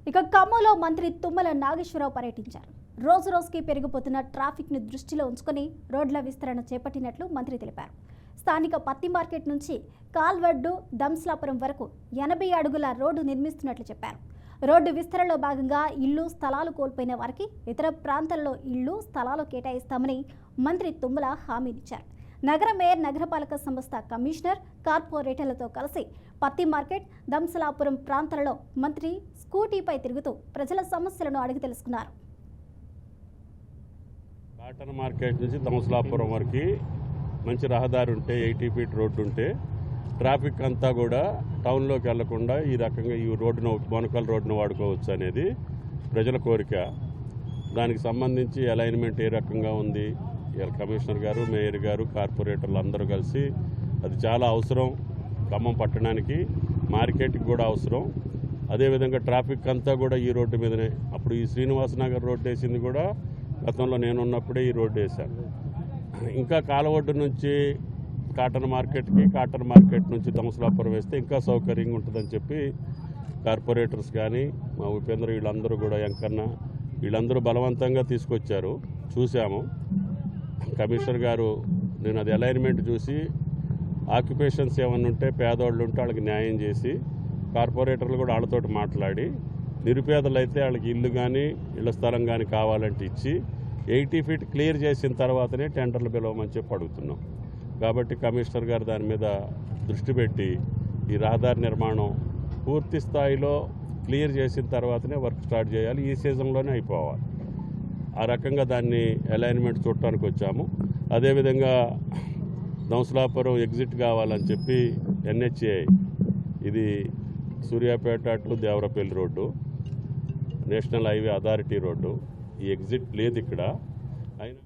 ఇక ఖమ్మంలో మంత్రి తుమ్మల నాగేశ్వరరావు పర్యటించారు. రోజు రోజుకి పెరిగిపోతున్న ట్రాఫిక్ ను దృష్టిలో ఉంచుకొని రోడ్ల విస్తరణ చేపట్టినట్లు మంత్రి తెలిపారు. స్థానిక పత్తి మార్కెట్ నుంచి కాల్వడ్డు దంస్లాపురం వరకు 80 అడుగుల రోడ్డు నిర్మిస్తున్నట్లు చెప్పారు. రోడ్డు విస్తరణలో భాగంగా ఇల్లు స్థలాలు కోల్పోయిన వారికి ఇతర ప్రాంతాల్లో ఇల్లు స్థలాలు కేటాయిస్తామని మంత్రి తుమ్మల హామీనిచ్చారు. నగర మేయర్, నగరపాలక సంస్థ కమిషనర్, కార్పొరేటర్లతో కలిసి పత్తి మార్కెట్, దంసలాపురం ప్రాంతాలలో మంత్రి స్కూటీపై తిరుగుతూ ప్రజల సమస్యలను అడిగి తెలుసుకున్నారు. కాటన్ మార్కెట్ నుంచి దంసలాపురం వరకు మంచి రహదారి ఉంటే, 80 ఫీట్ రోడ్డు ఉంటే ట్రాఫిక్ అంతా కూడా టౌన్లోకి వెళ్లకుండా ఈ రకంగా ఈ రోడ్డును, బోనకల్ రోడ్డును వాడుకోవచ్చు అనేది ప్రజల కోరిక. దానికి సంబంధించి అలైన్మెంట్ ఏ రకంగా ఉంది, కమిషనర్ గారు, మేయర్ గారు, కార్పొరేటర్లు అందరూ కలిసి అది చాలా అవసరం. ఖమ్మం పట్టణానికి, మార్కెట్కి కూడా అవసరం. అదేవిధంగా ట్రాఫిక్ అంతా కూడా ఈ రోడ్డు మీదనే. అప్పుడు ఈ శ్రీనివాస నగర్ రోడ్డు వేసింది కూడా గతంలో నేనున్నప్పుడే ఈ రోడ్డు వేశాను. ఇంకా కాలవడ్డు నుంచి కాటన్ మార్కెట్కి, కాటన్ మార్కెట్ నుంచి దంసలాపురం వేస్తే ఇంకా సౌకర్యంగా ఉంటుందని చెప్పి కార్పొరేటర్స్ కానీ, మా ఉపేంద్ర, వీళ్ళందరూ కూడా, వెంకన్న, వీళ్ళందరూ బలవంతంగా తీసుకొచ్చారు. చూసాము. కమిషనర్ గారు నేను అది అలైన్మెంట్ చూసి ఆక్యుపేషన్స్ ఏమన్నా ఉంటే, పేదవాళ్ళు ఉంటే వాళ్ళకి న్యాయం చేసి, కార్పొరేటర్లు కూడా వాళ్ళతోటి మాట్లాడి, నిరుపేదలు అయితే వాళ్ళకి ఇల్లు కానీ ఇళ్ల స్థలం కానీ కావాలంటే ఇచ్చి 80 ఫీట్ క్లియర్ చేసిన తర్వాతనే టెండర్లు పిలవమని చెప్పి అడుగుతున్నాం. కాబట్టి కమిషనర్ గారు దాని మీద దృష్టి పెట్టి ఈ రహదారి నిర్మాణం పూర్తి స్థాయిలో క్లియర్ చేసిన తర్వాతనే వర్క్ స్టార్ట్ చేయాలి. ఈ సీజన్లోనే అయిపోవాలి. ఆ రకంగా దాన్ని అలైన్మెంట్ చూడటానికి వచ్చాము. అదేవిధంగా దంసలాపురం ఎగ్జిట్ కావాలని చెప్పి NHA, ఇది Suryapet to Devarapalli road, national highway authority road, ఈ ఎగ్జిట్ లేదు ఇక్కడ. అయినా